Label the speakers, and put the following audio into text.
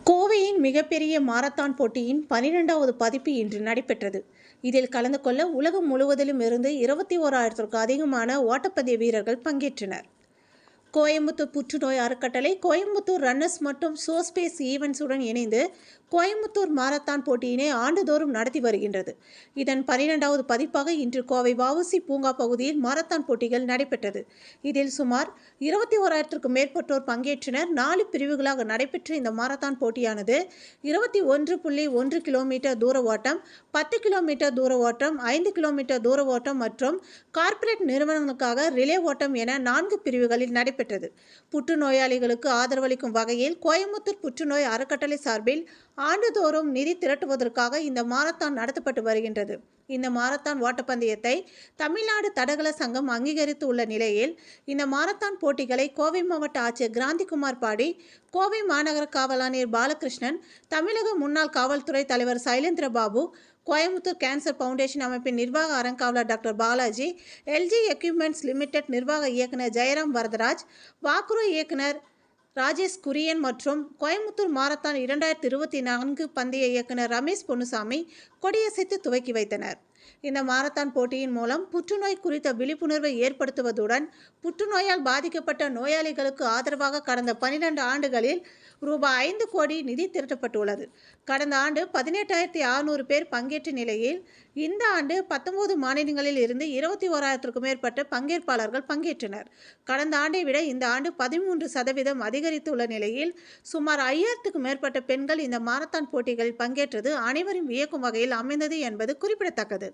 Speaker 1: கோவையின் மிகப்பெரிய மாரத்தான் போட்டியின் 12வது பதிப்பு இன்று நடைபெற்றது. இதில் கலந்து கொள்ள உலகம் முழுவதிலும் இருந்து 21,000க்கும் அதிகமான ஓட்டப்பந்தய வீரர்கள் பங்கேற்றனர். கோயம்புத்தூர் புற்றுநோய் அறக்கட்டளை கோயம்புத்தூர் ரன்னர்ஸ் மற்றும் சோஸ்பேஸ் ஈவென்ட்ஸுடன் இணைந்து கோயம்புத்தூர் மாரத்தான் போட்டியினை ஆண்டுதோறும் நடத்தி வருகின்றது. இதன் 12வது பதிப்பாக இன்று கோவை வ.உ.சி. பூங்கா பகுதியில் மாரத்தான் போட்டிகள் நடைபெற்றது. இதில் சுமார் 21,000க்கும் மேற்பட்டோர் பங்கேற்றனர். 4 பிரிவுகளாக நடைபெற்ற இந்த மாரத்தான் போட்டியானது 21.1 கிலோமீட்டர் தூர ஓட்டம், 10 கிலோமீட்டர் தூர ஓட்டம், 5 கிலோமீட்டர் தூர ஓட்டம் மற்றும் கார்ப்பரேட் நிறுவனங்களுக்காக ரிலே ஓட்டம் என 4 பிரிவுகளில் நடைபெற்றது. புற்றுநோயாளிகளுக்கு ஆதரவளிக்கும் வகையில் கோயம்புத்தூர் புற்றுநோய் அறக்கட்டளை சார்பில் ஆண்டுதோறும் நிதி திரட்டுவதற்காக இந்த மாரத்தான் நடத்தப்பட்டு வருகின்றது. இந்த மாரத்தான் ஓட்டப்பந்தயத்தை தமிழ்நாடு தடகள சங்கம் அங்கீகரித்து உள்ள நிலையில் இந்த மாரத்தான் போட்டிகளை கோவை மாவட்ட ஆட்சியர் கிராந்திகுமார் பாடி, கோவை மாநகர காவல் ஆணையர் பாலகிருஷ்ணன், தமிழக முன்னாள் காவல்துறை தலைவர் சைலேந்திரபாபு, கோயம்புத்தூர் கேன்சர் ஃபவுண்டேஷன் அமைப்பின் நிர்வாக அறங்காவலர் doctor Balaji, LG equipments limited நிர்வாக இயக்குனர் ஜெயராம் வரதராஜ், வாக்குறு இயக்குனர் ராஜேஷ் குரியன் மற்றும் கோயம்புத்தூர் மாரத்தான் 2024 பந்தய இயக்குனர் ரமேஷ் பொன்னுசாமி கொடியசைத்து துவக்கி வைத்தனர். இந்த மாரத்தான் போட்டியின் மூலம் புற்றுநோய் குறித்த விழிப்புணர்வை ஏற்படுத்துவதுடன் புற்றுநோயால் பாதிக்கப்பட்ட நோயாளிகளுக்கு ஆதரவாக கடந்த 12 ஆண்டுகளில் ரூபாய் 5 கோடி நிதி திரட்டப்பட்டுள்ளது. கடந்த ஆண்டு 18,600 பேர் பங்கேற்ற நிலையில் இந்த ஆண்டு 19 மாநிலங்களில் இருந்து 21,000க்கும் மேற்பட்ட பங்கேற்பாளர்கள் பங்கேற்றனர். கடந்த ஆண்டை விட இந்த ஆண்டு 13% அதிகரித்துள்ள நிலையில் சுமார் 5,000க்கும் மேற்பட்ட பெண்கள் இந்த மாரத்தான் போட்டிகளில் பங்கேற்றது அனைவரும் வியக்கும் வகையில் அமைந்தது என்பது குறிப்பிடத்தக்கது.